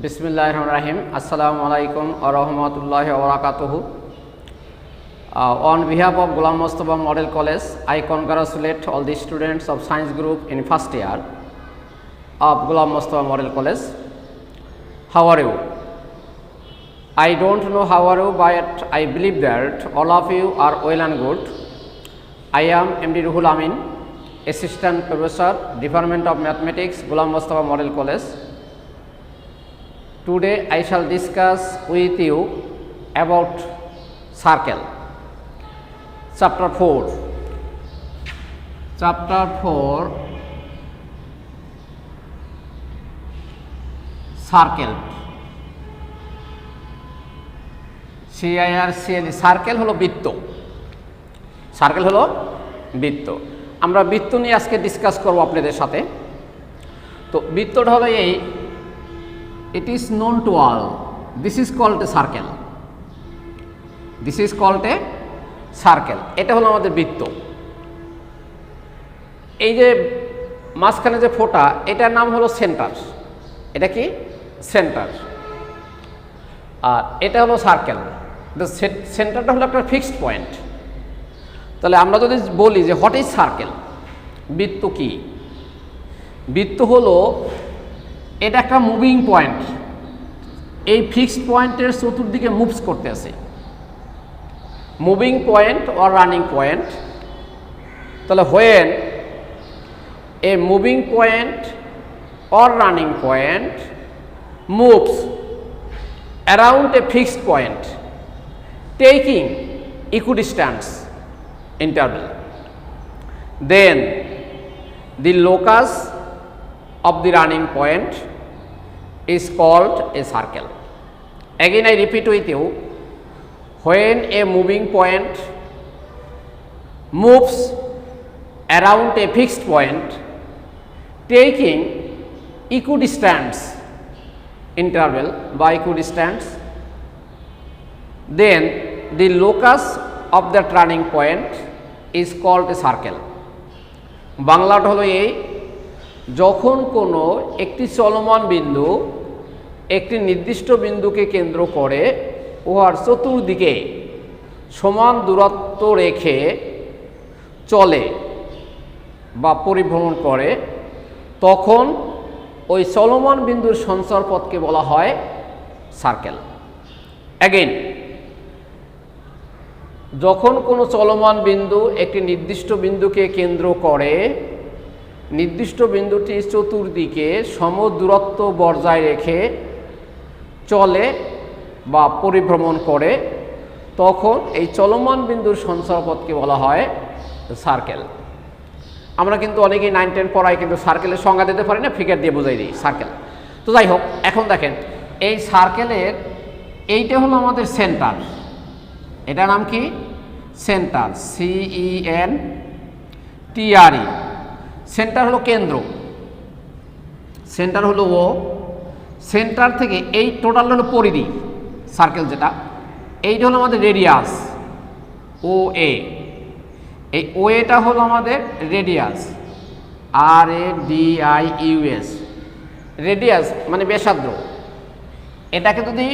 Bismillahirrahmanirrahim. Assalamualaikum warahmatullahi wabarakatuh. On behalf of Ghulam Mustafa Model College, I congratulate all the students of science group in first year of Ghulam Mustafa Model College. How are you? I don't know how are you, but I believe that all of you are well and good. I am MD Ruhul Amin, Assistant Professor, Department of Mathematics, Ghulam Mustafa Model College. Today I shall discuss with you about circle. Chapter 4. Circle. CIRCL circle হলো বৃত্ত। Circle হলো বৃত্ত। আমরা বৃত্ত নিয়ে আজকে discuss করব আপনাদের সাথে। তো বৃত্তটা হলো এই, it is known to all, this is called a circle, this is called a circle. এটা হলো আমাদের বৃত্ত। এই যে মাঝখানে যে ফোঁটা, এটার নাম হলো সেন্টার। এটা কি? সেন্টার। আর এটা হলো সার্কেল। সেন্টারটা হলো একটা ফিক্সড পয়েন্ট। তাহলে আমরা যদি বলি যে হোয়াট ইজ সার্কেল, বৃত্ত কি? বৃত্ত হলো এটা একটা মুভিং পয়েন্ট, এই ফিক্সড পয়েন্টের চতুর্দিকে মুভস করতে আছে। Moving point or running point. তাহলে when a moving point or running point moves around a fixed point taking equidistance interval, then the locus of the running point is called a circle. Again I repeat with you, when a moving point moves around a fixed point taking equidistance interval by equidistance, then the locus of that running point is called a circle. বাংলাটা হলো এই, যখন কোনো একটি চলমান বিন্দু একটি নির্দিষ্ট বিন্দুকে কেন্দ্র করে উহার চতুর্দিকে সমান দূরত্ব রেখে চলে বা পরিভ্রমণ করে, তখন ওই চলমান বিন্দুর সঞ্চারপথকে বলা হয় সার্কেল। অ্যাগেন, যখন কোনো চলমান বিন্দু একটি নির্দিষ্ট বিন্দুকে কেন্দ্র করে নির্দিষ্ট বিন্দুটি চতুর্দিকে সম দূরত্ব বজায় রেখে চলে বা পরিভ্রমণ করে, তখন এই চলমান বিন্দুর সঞ্চারপথকে বলা হয় সার্কেল। আমরা কিন্তু অনেকেই 9-10 পড়ায় কিন্তু সার্কেলের সংজ্ঞা দিতে পারি না, ফিগার দিয়ে বোঝাই দিই সার্কেল। তো যাই হোক, এখন দেখেন এই সার্কেলের এইটা হলো আমাদের সেন্টার। এটার নাম কি? সেন্টার। CENTRE। সেন্টার হলো কেন্দ্র, সেন্টার হলো ও। সেন্টার থেকে এই টোটাল হলো পরিধি সার্কেল, যেটা এইটা হলো আমাদের রেডিয়াস ও এ। এই ও এটা হলো আমাদের রেডিয়াস, RADIUS। রেডিয়াস মানে ব্যাসার্ধ। এটাকে যদি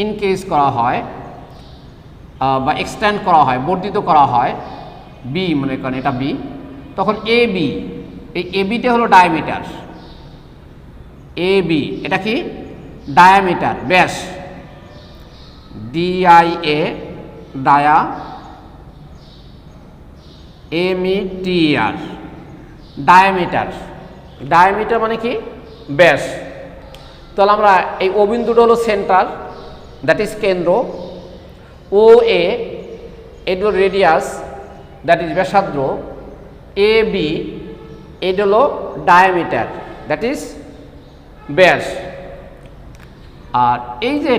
ইনক্রিজ করা হয় বা এক্সটেন্ড করা হয়, বর্ধিত করা হয়, বি মনে করেন এটা বি, তখন AB, এই ABটা হলো ডায়ামিটার। AB এটা কি? ডায়ামিটার, ব্যাস। DIA dia, METR diameter. Diameter মানে কি? ব্যাস। তাহলে আমরা এই ও বিন্দুটা হলো সেন্টার, দ্যাট ইজ কেন্দ্র। ও এ এটা হলো রেডিয়াস, দ্যাট ইজ ব্যাসার্ধ। AB এটা হলো ডায়ামিটার, দ্যাট ইজ ব্যাস। আর এই যে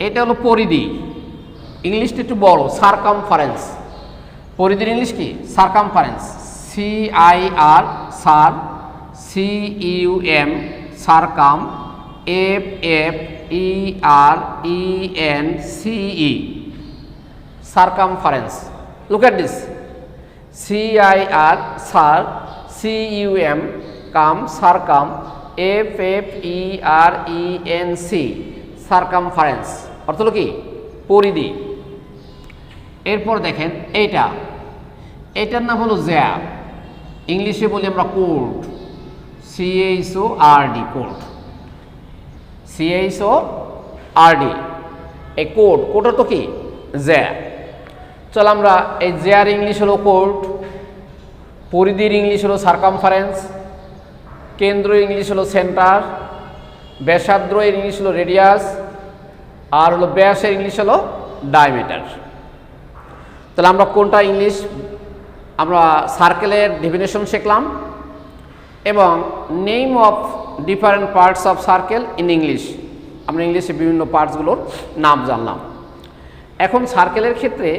এটা হলো পরিধি। ইংলিশটা একটু বড়, সারকামফারেন্স। পরিধির ইংলিশ কি? Circumference. CIR cir, CUM circum, FFERENCE circumference. Look at this, CIR sar, CUM cum circum FFERENC circumference অর্থ হলো কি পরিধি। এরপর দেখেন এইটার নাম হলো জ্যাব, ইংলিশে বলি আমরা কোর্ট, CHORD কোর্ট, CHORD এই কোর্ট তো কি জ্যাব। চল আমরা এই জ্যার ইংলিশ হলো কোর্ট, পরিধির ইংলিশ হলো সারকামফারেন্স, কেন্দ্র ইংলিশ হলো সেন্টার, ব্যাসার্ধ এর ইংলিশ হলো রেডিয়াস, আর হলো ব্যাসের ইংলিশ হলো ডায়ামিটার। তাহলে আমরা কোনটা ইংলিশ, আমরা সার্কেলের ডেফিনেশন শিখলাম এবং name of different parts of circle in English, আমরা ইংলিশে বিভিন্ন পার্টসগুলোর নাম জানলাম। এখন সার্কেলের ক্ষেত্রে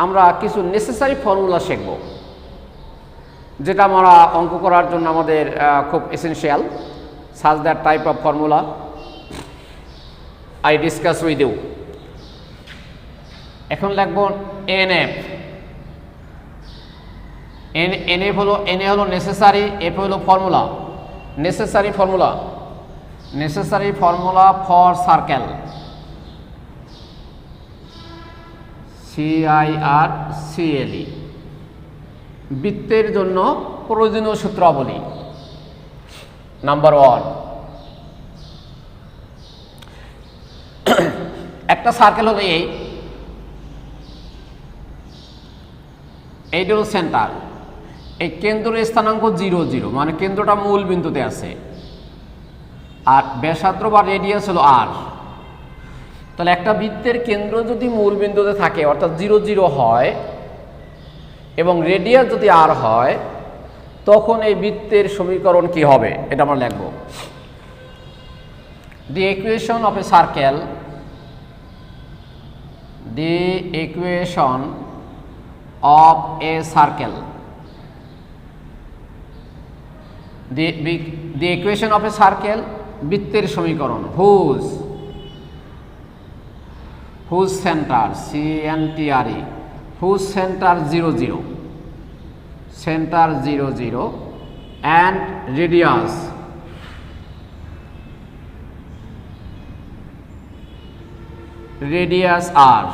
আমরা কিছু নেসেসারি ফর্মুলা শিখব, যেটা আমরা অঙ্ক করার জন্য আমাদের খুব essential. Such that type of formula I discuss with you. এখন লিখব NF। NF হলো নেসেসারি, এফ হলো formula. Necessary formula for circle, CIRCLE। বৃত্তের জন্য প্রয়োজনীয় সূত্রাবলী। নাম্বার 1, একটা সার্কেল হলো এইটা হলো সেন্টার, এই কেন্দ্রের স্থানাঙ্ক 0 0, মানে কেন্দ্রটা মূল বিন্দুতে আছে, আর ব্যাসার্ধ বা রেডিয়াস হলো r। তাহলে একটা বৃত্তের কেন্দ্র যদি মূল বিন্দুতে থাকে অর্থাৎ 0 0 হয় এবং রেডিয়াস যদি r হয়, তখন এই বৃত্তের সমীকরণ কি হবে এটা আমরা লিখব। The equation of a circle, the equation of a circle, the equation of a circle, বৃত্তের সমীকরণ, whose center, CNTRE, whose center 0 0, center 0 0 and radius r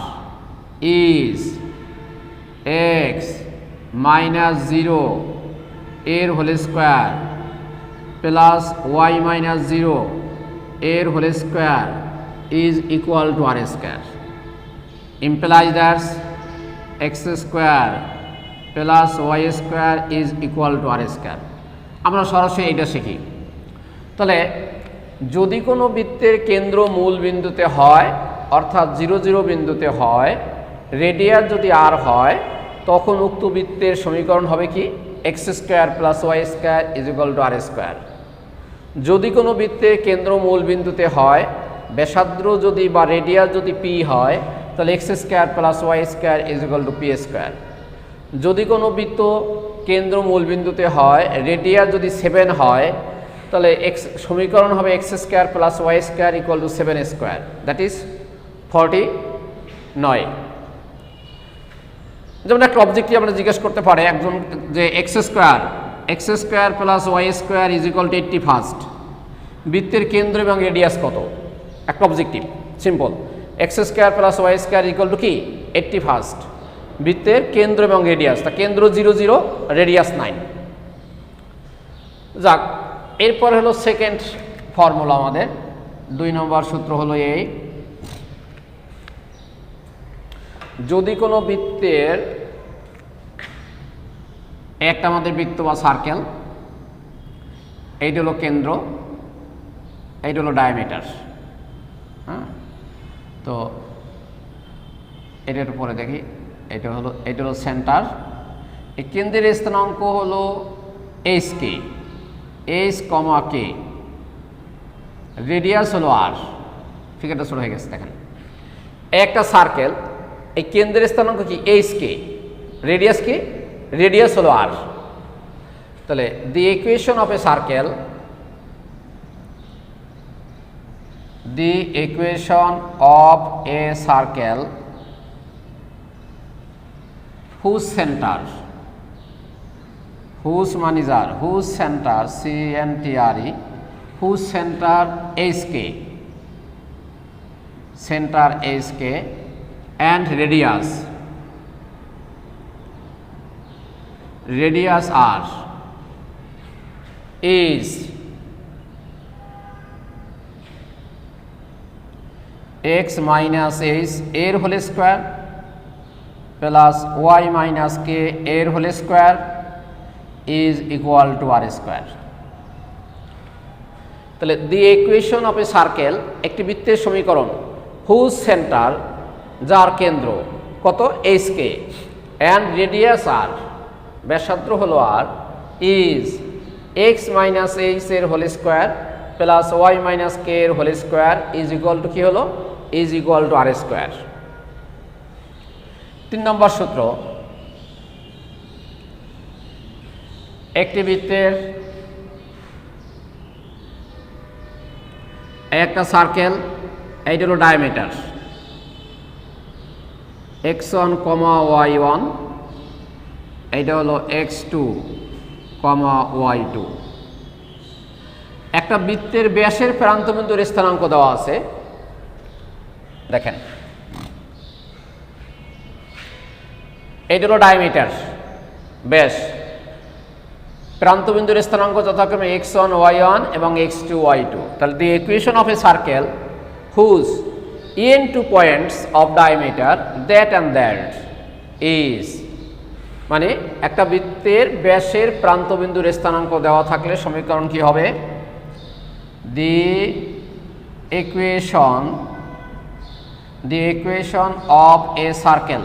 is x minus 0 এর whole square plus y minus 0 এর whole square is equal to r square, implies that x square plus y square is equal to r square। আমরা সরাসরি এইটা শিখি। তাহলে যদি কোনো বৃত্তের কেন্দ্র মূল বিন্দুতে হয় অর্থাৎ 0 0 বিন্দুতে হয়, রেডিয়াস যদি r হয়, তখন উক্ত বৃত্তের সমীকরণ হবে কি x square plus y square is equal to r square. যদি কোনো বৃত্তের কেন্দ্র মূল বিন্দুতে হয়, ব্যাসার্ধ যদি বা রেডিয়াস যদি p হয়, তাহলে x square plus y square is equal two p square. যদি কোনো বৃত্ত কেন্দ্র মূল বিন্দুতে হয়, রেডিয়াস যদি 7 হয়, তাহলে সমীকরণ হবে x square plus y square equal two 7 square, that is 49। যেমন একটা অবজেক্টই আমরা জিজ্ঞেস করতে পারে একজন যে x square plus y square is equal two 81, বৃত্তের কেন্দ্র এবং রেডিয়াস কত? একটা objective simple, x square plus y square equal to কি 81, বৃত্তের কেন্দ্র এবং রেডিয়াস, তা কেন্দ্র 0 0, রেডিয়াস 9। যাক, এরপর হলো সেকেন্ড ফর্মুলা, আমাদের 2 নম্বর সূত্র হলো এই, যদি কোনো বৃত্তের একটা আমাদের বৃত্ত বা সার্কেল, এইটা হলো কেন্দ্র, এইটা হলো ডায়ামিটার। হ্যাঁ, তো এটার উপরে দেখি, এটা হলো সেন্টার, এই কেন্দ্রের স্থানাঙ্ক হলো HK, H, K, রেডিয়াস হলো r। ফিগারটা শুরু হয়ে গেছে, দেখেন একটা সার্কেল, এই কেন্দ্রের স্থানাঙ্ক কি HK, রেডিয়াস কি, রেডিয়াস হলো r। তাহলে the equation of a circle, the equation of a circle whose whose মানে যার, whose centre CNTRE, whose centre HK, centre HK and radius R is x minus h এর whole square plus y minus k এর whole square is equal to r square. তাহলে the equation of a circle, একটি বৃত্তের সমীকরণ whose centre যার কেন্দ্র কত HK and radius r ব্যাসার্ধ হলো r is x minus h এর whole square plus y minus k এর whole square is equal to কি হলো, is equal to r square. 3 number সূত্র, একটি বৃত্তের একটা সার্কেল, এইটা হলো ডায়ামিটার x1, y1, এইটা হলো x2, y2। একটা বৃত্তের ব্যাসের প্রান্তবিন্দুর স্থানাঙ্ক দেওয়া আছে, দেখেন এইটা হলো ডায়ামিটার ব্যাস, প্রান্তবিন্দুর স্থানাঙ্ক যথাক্রমে x1, y1 এবং x2, y2। তাহলে the equation of a circle whose n2 points of diameter that and that is, মানে একটা বৃত্তের ব্যাসের প্রান্তবিন্দুর স্থানাঙ্ক দেওয়া থাকলে সমীকরণ কি হবে, the equation of a circle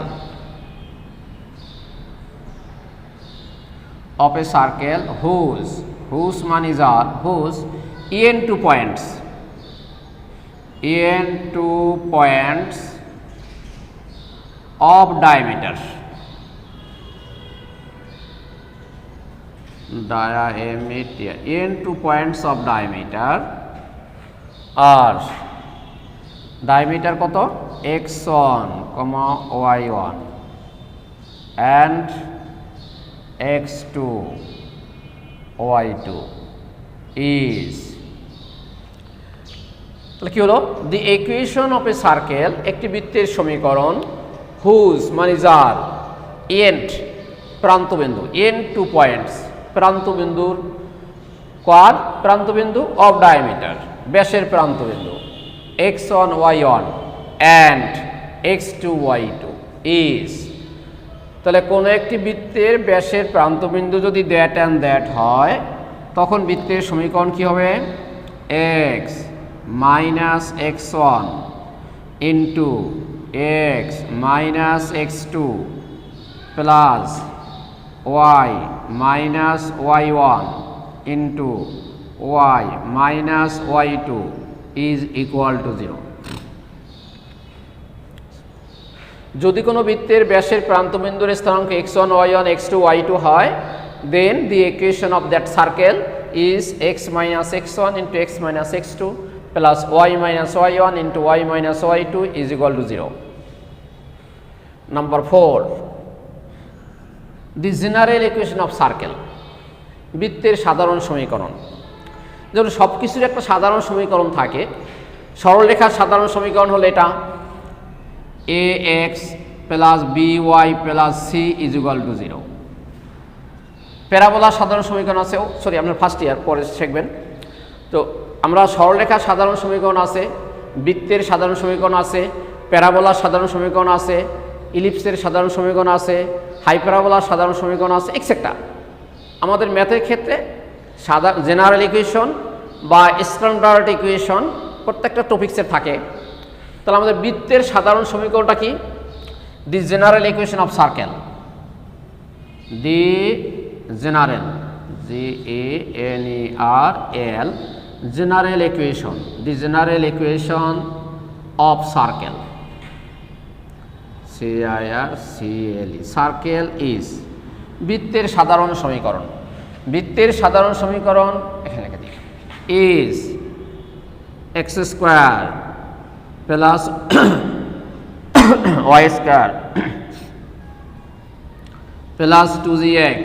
whose মানে যার, whose n2 points of diameter n2 points of diameter R diameter কত x1, y1 and x2, y2 is, তাহলে কি হলো, the equation of a circle একটি বৃত্তের সমীকরণ হুজ মানে যার এন্ড প্রান্তবিন্দু n2 পয়েন্টস প্রান্তবিন্দুর কার প্রান্তবিন্দু অফ ডায়ামিটার ব্যাসের প্রান্তবিন্দু x1, y1 and x2, y2 is, তাহলে কোনো একটি বৃত্তের ব্যাসের প্রান্তবিন্দু যদি দ্যাট অ্যান্ড দ্যাট হয় তখন বৃত্তের সমীকরণ কি হবে, x minus x1 into x minus x2 plus y minus y1 into y minus y2 is equal to 0। যদি কোনো বৃত্তের ব্যাসের প্রান্তবিন্দুর স্থানাঙ্ক x1, y1, x2, y2 হয়, then the equation of that circle is x minus x1 into x minus x2 plus y minus y1 into y minus y2 is equal to 0। Number 4, the general equation of circle, বৃত্তের সাধারণ সমীকরণ। যেমন সব কিছুর একটা সাধারণ সমীকরণ থাকে, সরলরেখার সাধারণ সমীকরণ হলো এটা ax plus by plus c is equal to 0। প্যারাবোলার সাধারণ সমীকরণ আছে, সরি আপনার ফার্স্ট ইয়ার পরে শিখবেন। তো আমরা সরলরেখার সাধারণ সমীকরণ আছে, বৃত্তের সাধারণ সমীকরণ আছে, প্যারাবোলার সাধারণ সমীকরণ আছে, ইলিপসের সাধারণ সমীকরণ আছে, হাইপারবোলার সাধারণ সমীকরণ আছে, এক্সেট্রা। আমাদের ম্যাথের ক্ষেত্রে জেনারেল ইকুয়েশন বা স্ট্যান্ডার্ড ইকুয়েশন প্রত্যেকটা টপিক্সের থাকে। তাহলে আমাদের বৃত্তের সাধারণ সমীকরণটা কি, the general equation of circle, the general GENERAL general equation, the general equation of circle CIRCLE, circle is, বৃত্তের সাধারণ সমীকরণ। বৃত্তের সাধারণ সমীকরণ এখানে লিখে দিই, is x square plus y square plus 2gx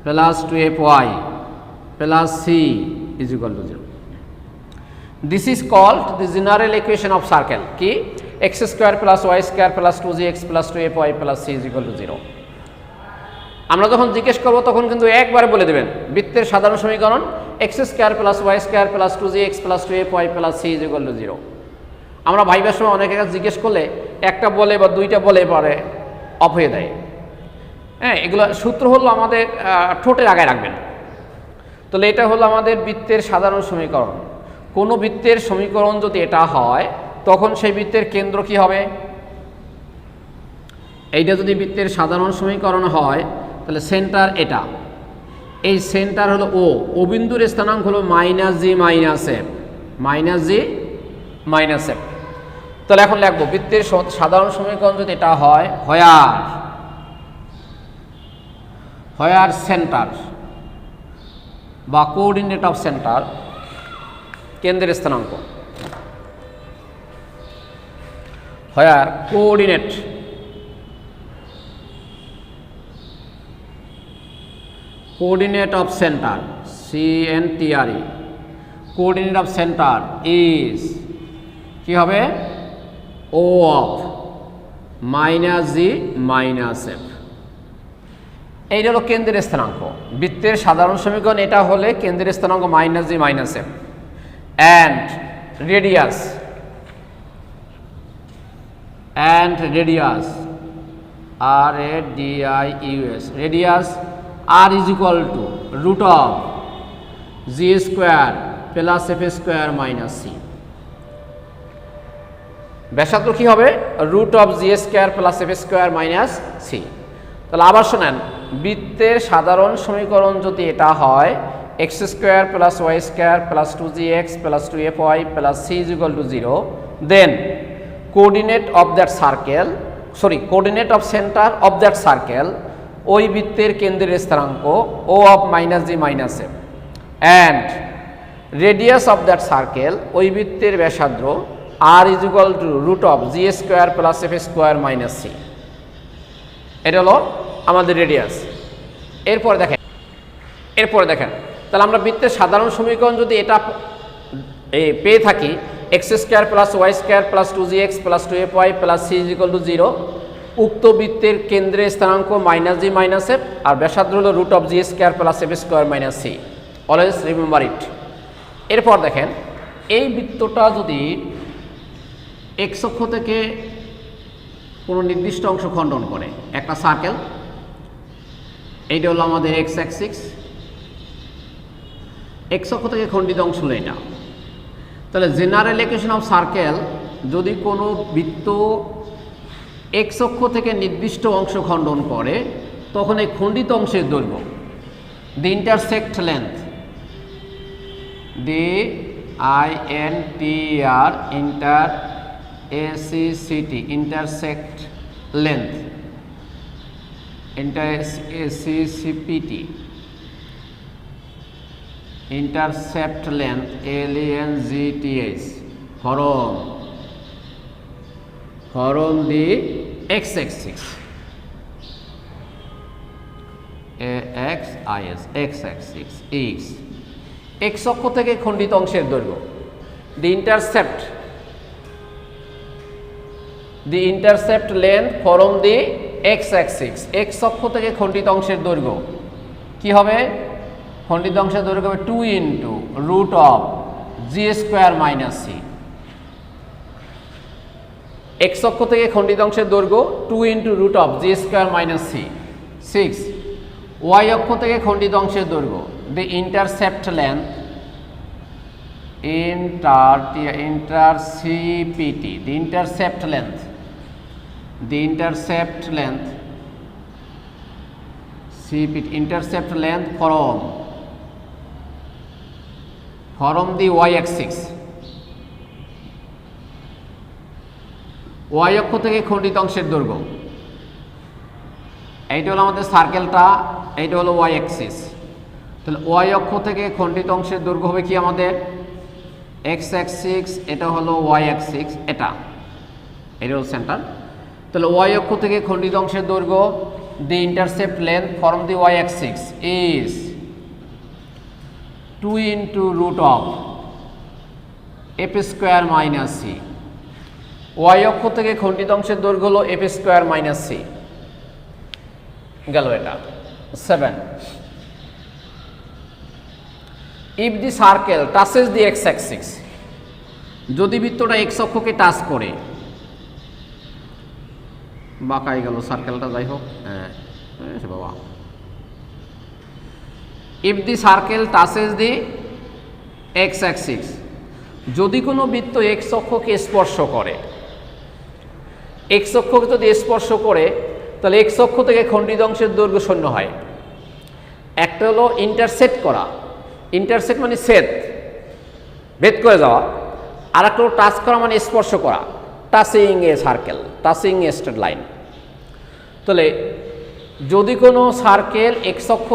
plus 2fy plus c is equal to 0। This is called the general equation of circle, কি x square plus Y square plus 2gx plus 2fy plus c is equal to 0। আমরা যখন জিজ্ঞেস করবো তখন কিন্তু একবারে বলে দেবেন বৃত্তের সাধারণ সমীকরণ x square plus Y square plus 2gx plus 2fy plus c is equal to 0। আমরা ভাইবার সময় অনেকের কাছে জিজ্ঞেস করলে একটা বলে বা দুইটা বলে পরে অফ হয়ে দেয়। হ্যাঁ, এগুলো সূত্র হলো আমাদের ঠোঁটের আগায় রাখবেন। তাহলে এটা হলো আমাদের বৃত্তের সাধারণ সমীকরণ। কোনো বৃত্তের সমীকরণ যদি এটা হয় তখন সেই বৃত্তের কেন্দ্র কি হবে? এইটা যদি বৃত্তের সাধারণ সমীকরণ হয় তাহলে সেন্টার এটা, এই সেন্টার হলো ও বিন্দুর স্থানাঙ্ক হলো minus G minus F, minus G minus F. তাহলে এখন লিখবো বৃত্তের সাধারণ সমীকরণ যদি এটা হয়, হোয়ার সেন্টার বা কোঅর্ডিনেট অফ সেন্টার, কেন্দ্রের স্থানাঙ্ক, হোয়ার coordinate of center, CNTRE, coordinate of center is কি হবে? O of minus g minus f। এইটা হলো কেন্দ্রের স্থানাঙ্ক। বৃত্তের সাধারণ সমীকরণ এটা হলে কেন্দ্রের স্থানাঙ্ক minus G minus F and radius radius radius r is equal to root of g square plus f square minus c। ব্যাসার্ধ কি হবে? root of g square plus f square minus c। তাহলে আবার শোনেন, বৃত্তের সাধারণ সমীকরণ যদি এটা হয় x square plus y square plus 2gx plus 2fy plus c is equal to 0, then coordinate of that circle, coordinate of center of that circle, ওই বৃত্তের কেন্দ্রের স্থানাঙ্ক o of minus g minus f and radius of that circle, ওই বৃত্তের ব্যাসার্ধ r is equal to root of g square plus f square minus c। এটা হলো আমাদের রেডিয়াস। এরপরে দেখেন তাহলে আমরা বৃত্তের সাধারণ সমীকরণ যদি এটা পেয়ে থাকি x square plus Y square plus 2gx plus 2fy plus c is equal to 0, উক্ত বৃত্তের কেন্দ্রের স্থানাঙ্ক মাইনাস জি মাইনাস এফ আর ব্যাসার্ধ হলো root of G square plus F square minus C. Always remember it. এরপর দেখেন এই বৃত্তটা যদি এক্স অক্ষ থেকে কোনো নির্দিষ্ট অংশ খণ্ডন করে, একটা সার্কেল, এইটা হলো আমাদের এক্স অ্যাক্সিস, এক্স অক্ষ থেকে খণ্ডিত অংশ হলো এটা। তাহলে জেনারেল ইকুয়েশন অফ সার্কেল, যদি কোনো বৃত্ত এক্স অক্ষ থেকে নির্দিষ্ট অংশ খণ্ডন করে তখন এই খণ্ডিত অংশের দৈর্ঘ্য, the intersect length, DINTER INTERSECT intersect length, INTERSECT intercept length LENGTH from the x-axis, x-axis is x অক্ষ থেকে খণ্ডিত অংশের দৈর্ঘ্য, the intercept length from the x-axis, x অক্ষ থেকে খণ্ডিত অংশের দৈর্ঘ্য কি হবে? খণ্ডিত অংশের দৈর্ঘ্য হবে 2 into root of g square minus c। x অক্ষ থেকে খণ্ডিত অংশের দৈর্ঘ্য 2 into root of g square minus c। 6 y অক্ষ থেকে খণ্ডিত অংশের দৈর্ঘ্য, the intercept length intercept, the intercept length CPT, intercept length from the y-axis, y অক্ষ থেকে খণ্ডিত অংশের দৈর্ঘ্য, এইটা হলো আমাদের সার্কেলটা, এইটা হলো y-axis। তাহলে y অক্ষ থেকে খণ্ডিত অংশের দৈর্ঘ্য হবে কি আমাদের x-axis, এটা হলো y-axis, এটা হলো সেন্টার। তাহলে y অক্ষ থেকে খণ্ডিত অংশের দৈর্ঘ্য, the intercept length from the y-axis is 2 into root of f square minus c, y অক্ষ থেকে খণ্ডিত অংশের দৈর্ঘ্য হলো f square minus c গেল এটা। 7 if the circle touches the x axis, যদি বৃত্তটা x অক্ষকে টাচ করে, বাঁকাই গেল সার্কেলটা, যাই হোক বাবা, if the circle touches the x axis, যদি কোনো বৃত্ত x অক্ষকে স্পর্শ করে, x অক্ষকে যদি স্পর্শ করে তাহলে x অক্ষ থেকে খণ্ডিত অংশের দৈর্ঘ্য শূন্য হয়। একটা হলো ইন্টারসেক্ট করা, ইন্টারসেক্ট মানে ছেদ, ভেদ করে যাওয়া, আর একটা হলো টাচ করা মানে স্পর্শ করা, টাচিং এ সার্কেল, টাচিং এ স্ট্রেট লাইন। তাহলে যদি কোনো সার্কেল এক্স অক্ষ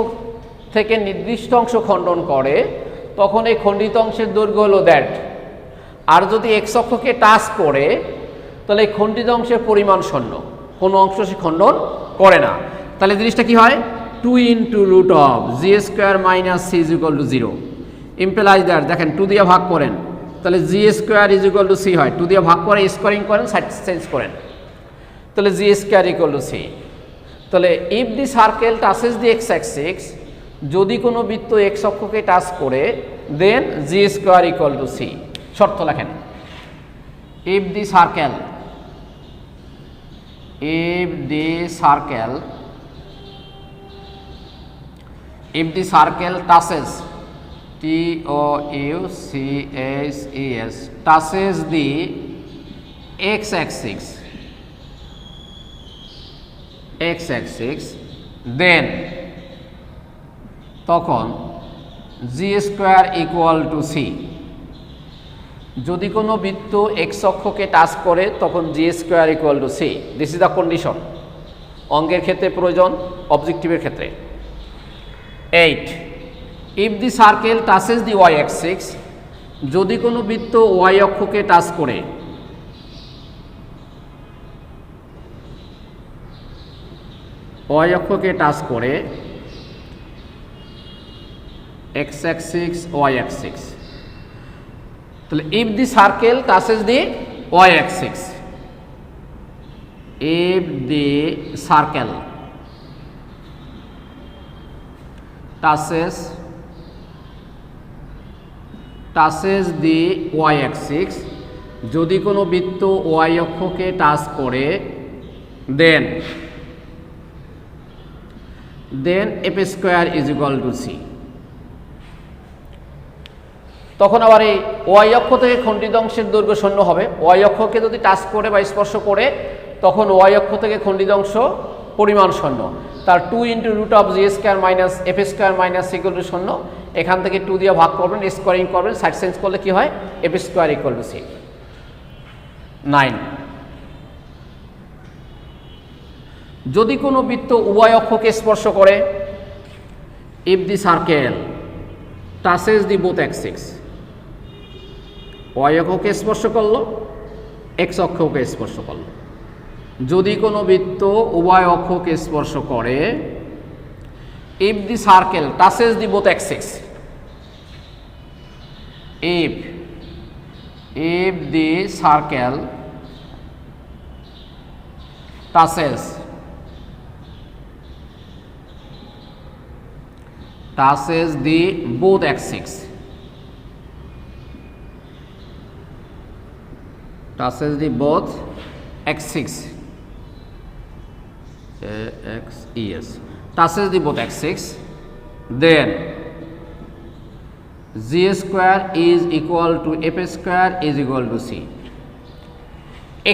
থেকে নির্দিষ্ট অংশ খণ্ডন করে তখন এই খণ্ডিত অংশের দৈর্ঘ্য হলো দ্যাট, আর যদি এক্স অক্ষকে টাচ করে তাহলে এই খণ্ডিত অংশের পরিমাণ শূন্য, কোনো অংশ সে খণ্ডন করে না। তাহলে জিনিসটা কি হয়, 2 into root of g square minus c is equal to 0 implies that, দেখেন 2 দিয়ে ভাগ করেন তাহলে g square is equal to c হয়, 2 দিয়ে ভাগ করে স্কোয়ারিং করেন, সাইড চেঞ্জ করেন, তাহলে g square equal to c। তাহলে if the circle touches the x axis, যদি কোনো বৃত্ত x অক্ষকে টাচ করে then g square equal to c। শর্ত লেখেন, if the circle touches touches the x axis then তখন g square equal to c। যদি কোনো বৃত্ত x অক্ষকে টাচ করে তখন g square equal to c, this is the condition. অঙ্কের ক্ষেত্রে প্রয়োজন, অবজেক্টিভের ক্ষেত্রে। 8 if the circle touches the y axis, যদি কোনো বৃত্ত y অক্ষকে টাচ করে, y অক্ষকে টাচ করে x axis y axis, তাহলে if the circle touches the y axis, if the circle touches the y axis, যদি কোনো বৃত্ত y অক্ষকে টাচ করে then f square is equal to c। তখন আবার এই y অক্ষ থেকে খণ্ডিত অংশের দৈর্ঘ্য শূন্য হবে। y অক্ষকে যদি টাচ করে বা স্পর্শ করে তখন y অক্ষ থেকে খণ্ডিত অংশ পরিমাণ শূন্য, তার 2 into root of g square minus f square minus equal to শূন্য, এখান থেকে 2 দিয়ে ভাগ করবেন, স্কোয়ারিং করবেন, সাইড চেঞ্জ করলে কি হয়, f square equal to c। 9 যদি কোনো বৃত্ত উভয় অক্ষকে স্পর্শ করে, if the circle touches the both axes, y অক্ষকে স্পর্শ করলো, x অক্ষকে স্পর্শ করলো, যদি কোনো বৃত্ত উভয় অক্ষকে স্পর্শ করে, if the circle touches the both axes, if the circle touches the both axes, touches the both axes, touches the both axes, then g square is equal to f square is equal to c।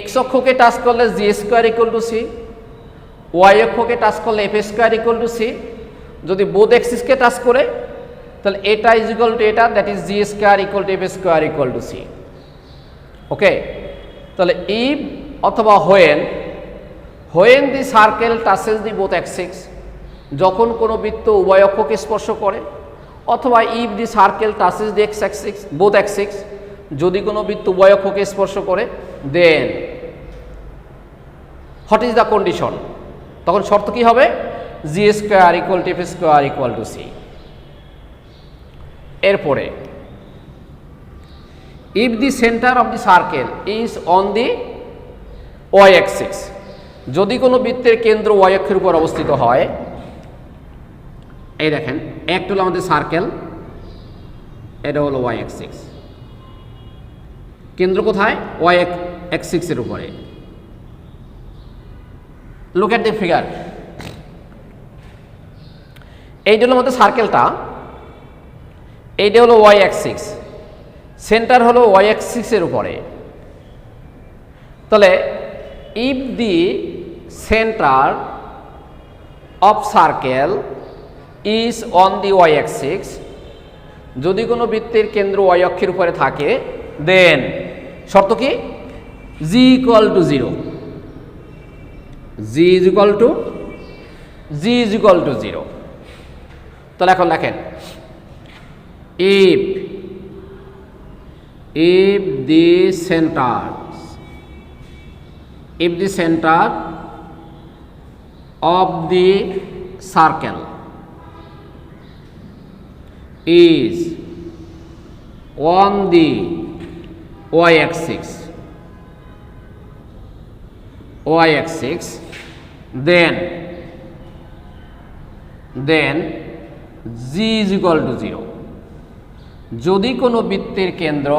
x অক্ষকে touch করলে g square equal to c, y অক্ষকে touch করলে f square equal to c, যদি both অ্যাক্সিসকে touch করে তাহলে এটা is equal to এটা, that is G square equal to F square equal to C. Okay, তাহলে ইফ অথবা when the circle touches the both axis, যখন কোনো বৃত্ত উভয় অক্ষকে স্পর্শ করে, অথবা if the circle touches the X axis both Axis, যদি কোনো বৃত্ত উভয় অক্ষকে স্পর্শ করে, then what is the condition, তখন শর্ত কি হবে? G square equal to F square equal to C. এরপরে if the centre of the circle is on the Y axis, যদি কোনো বৃত্তের কেন্দ্র ওয়াই অক্ষের উপর অবস্থিত হয়, এই দেখেন একটা হলো আমাদের সার্কেল, এটা হলো ওয়াই অ্যাক্সিস, কেন্দ্র কোথায়? ওয়াই অ্যাক্সিসের উপরে। লুক এট দি ফিগার, এইটা হলো আমাদের সার্কেলটা, এইটা হলো ওয়াই অ্যাক্সিস, সেন্টার হলো ওয়াই অ্যাক্সিসের উপরে। তাহলে if the centre of circle is on the Y axis, যদি কোনো বৃত্তের কেন্দ্র ওয়াই অক্ষের উপরে থাকে, দেন শর্ত কি? G equal to zero, G is equal to zero. তাহলে এখন দেখেন, if the center of the circle is on the y-axis, then g is equal to 0। যদি কোনো বৃত্তের কেন্দ্র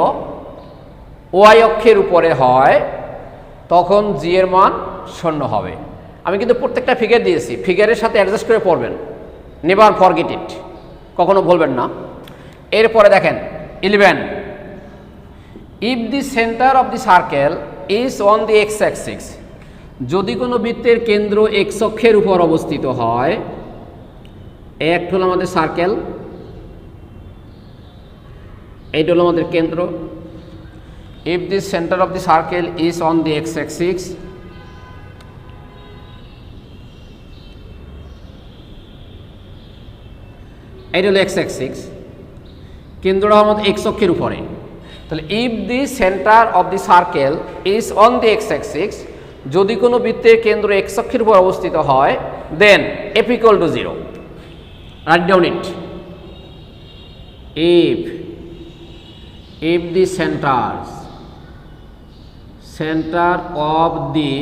ওয়াই অক্ষের উপরে হয়, তখন জি এর মান 0 হবে। আমি কিন্তু প্রত্যেকটা ফিগার দিয়েছি, ফিগারের সাথে অ্যাডজাস্ট করে পড়বেন, নেভার ফরগেট ইট, কখনো বলবেন না। এরপরে দেখেন 11, if the centre of the circle is on the X axis, যদি কোনো বৃত্তের কেন্দ্র এক্স অক্ষের উপর অবস্থিত হয়, একটা হলো আমাদের সার্কেল, এইটা হলো আমাদের কেন্দ্র। If the centre of the circle is on the X Axis, এইটা হলো এক্স অ্যাক্সিস, কেন্দ্রটা আমাদের এক্স অক্ষের উপরে। তাহলে if the centre of the circle is on the X axis, যদি কোনো বৃত্তের কেন্দ্র এক্স অক্ষের উপর অবস্থিত হয়, then F equal to 0। Right down it. if the center of the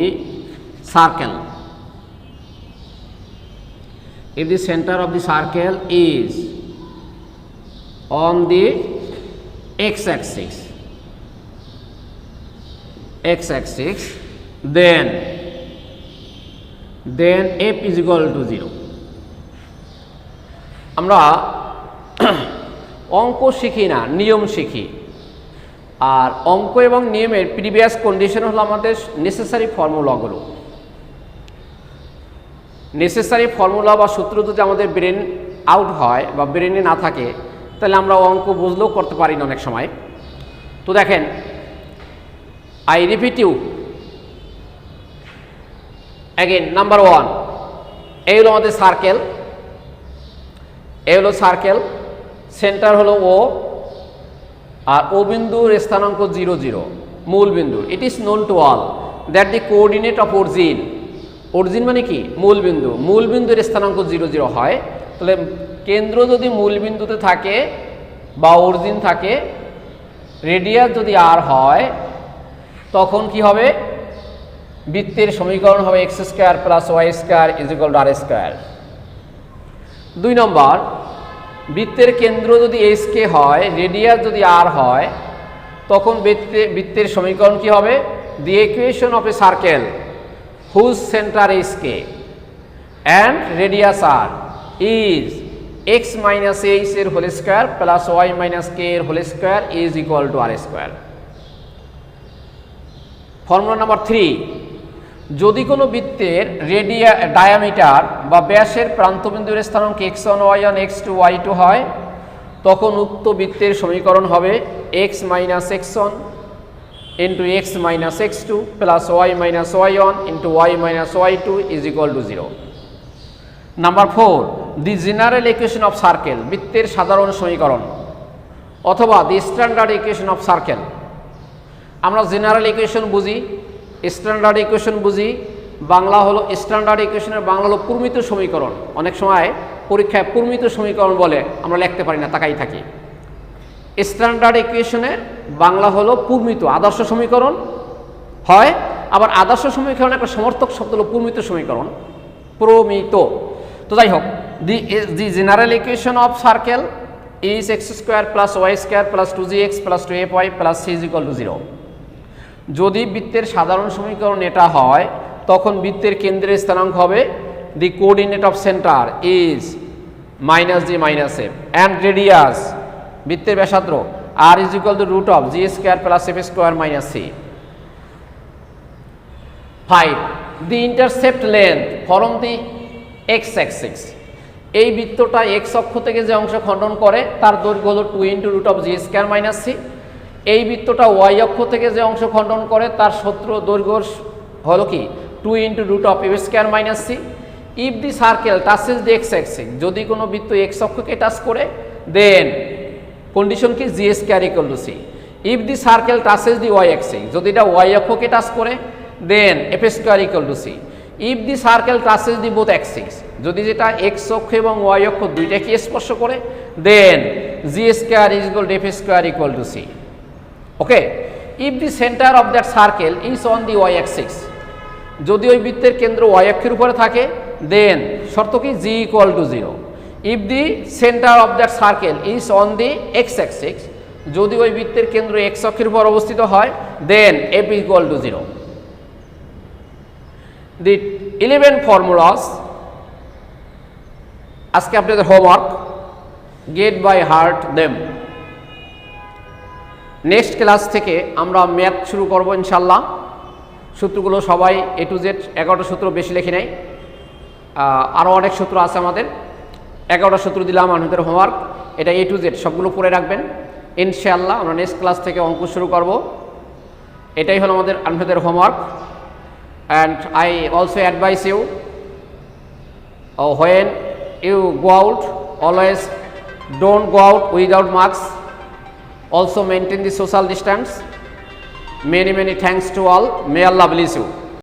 circle, if the center of the circle is on the x-axis, then f is equal to 0। আমরা অঙ্ক শিখি না, নিয়ম শিখি। আর অঙ্ক এবং নিয়মের প্রিভিয়াস কন্ডিশন হলো আমাদের নেসেসারি ফর্মুলাগুলো। নেসেসারি ফর্মুলা বা সূত্র যদি আমাদের ব্রেন আউট হয় বা ব্রেনে না থাকে, তাহলে আমরা অঙ্ক বুঝলেও করতে পারি না অনেক সময়। তো দেখেন, I repeat you again, number 1, এই হলো আমাদের সার্কেল, এই হলো সার্কেল, সেন্টার হলো ও, আর ও বিন্দুর স্থানাঙ্ক 0 0, মূল বিন্দু। It is known to all that the coordinate of origin, origin মানে কি? মূল বিন্দু, মূল বিন্দুর স্থানাঙ্ক 0 0 হয়। তাহলে কেন্দ্র যদি মূল বিন্দুতে থাকে বা অরিজিন থাকে, রেডিয়াস যদি আর হয়, তখন কি হবে? বৃত্তের সমীকরণ হবে x square plus y square is equal to R square. 2 number, বৃত্তের কেন্দ্র যদি এইচ কে হয়, রেডিয়াস যদি আর হয়, তখন বৃত্তের সমীকরণ কি হবে? The equation of a circle whose centre H K and radius R is x minus H এর whole square plus y minus K এর whole square is equal to R square. Formula number 3, যদি কোনো বৃত্তের diameter বা ব্যাসের প্রান্তবিন্দুর স্থানাঙ্ক x1 y1 x2 y2 হয়, তখন উক্ত বৃত্তের সমীকরণ হবে x minus x1 into x minus x2 plus y minus y1 into y minus y2 is equal to 0। Number 4, the general equation of circle, বৃত্তের সাধারণ সমীকরণ, অথবা দি স্ট্যান্ডার্ড ইকুয়েশন অফ সার্কেল। আমরা জেনারেল ইকুয়েশন বুঝি, স্ট্যান্ডার্ড ইকুয়েশন বুঝি, বাংলা হলো standard ইকুয়েশনের বাংলা হলো পূর্মিত সমীকরণ। অনেক সময় পরীক্ষায় পূর্মিত সমীকরণ বলে আমরা লিখতে পারি না, তাকাই থাকি। স্ট্যান্ডার্ড ইকুয়েশনের বাংলা হলো পূর্মিত, আদর্শ সমীকরণ হয়। আবার আদর্শ সমীকরণের একটা সমর্থক শব্দ হলো পূর্মিত সমীকরণ, প্রমিত। তো যাই হোক, the general equation of circle is X square plus Y square plus 2gx plus 2fy plus c = 0। যদি বৃত্তের সাধারণ সমীকরণ এটা হয়, তখন বৃত্তের কেন্দ্রের স্থানাঙ্ক হবে the coordinate of centre is -g - f and radius, বৃত্তের ব্যাসার্ধ r = √g² plus f² - c। 5. The intercept length from the x axis, এই বৃত্তটা x অক্ষ থেকে যে অংশ খণ্ডন করে তার দৈর্ঘ্য হলো 2 × √g² - c। এই বৃত্তটা y অক্ষ থেকে যে অংশ খণ্ডন করে তার দৈর্ঘ্য হলো কি 2 × √f² - c। If the circle touches the x axis, যদি কোনো বৃত্ত x অক্ষকে টাচ করে, দেন কন্ডিশন কি g² = c। If the circle touches the y axis, যদি এটা y অক্ষকে টাচ করে, দেন f² = c। If the circle touches the both Axis, যদি যেটা x অক্ষ এবং y অক্ষ দুইটাকে স্পর্শ করে, দেন g² = f² = c। Okay. If the centre of that circle is on the y axis, যদি ওই বৃত্তের কেন্দ্র y অক্ষের উপরে থাকে, দেন শর্ত কি g = 0। If the centre of that circle is on the x axis, যদি ওই বৃত্তের কেন্দ্র x অক্ষের উপর অবস্থিত হয়, দেন f = 0। দি 11 ফর্মুলাস, আজকে আপনাদের homework, get by heart them. Next class থেকে আমরা ম্যাথ শুরু করব ইনশাল্লাহ। সূত্রগুলো সবাই A to Z 11টা সূত্র, বেশি লেখি নাই, আরও অনেক সূত্র আছে আমাদের। 11টা সূত্র দিলাম আপনাদের হোমওয়ার্ক, এটা A to Z সবগুলো পড়ে রাখবেন ইনশাআল্লাহ। আমরা নেক্সট ক্লাস থেকে অঙ্ক শুরু করব। এটাই হলো আপনাদের homework. And I also advise you, when you go out, always don't go out without masks. Also maintain the social distance. Many thanks to all. May Allah bless you.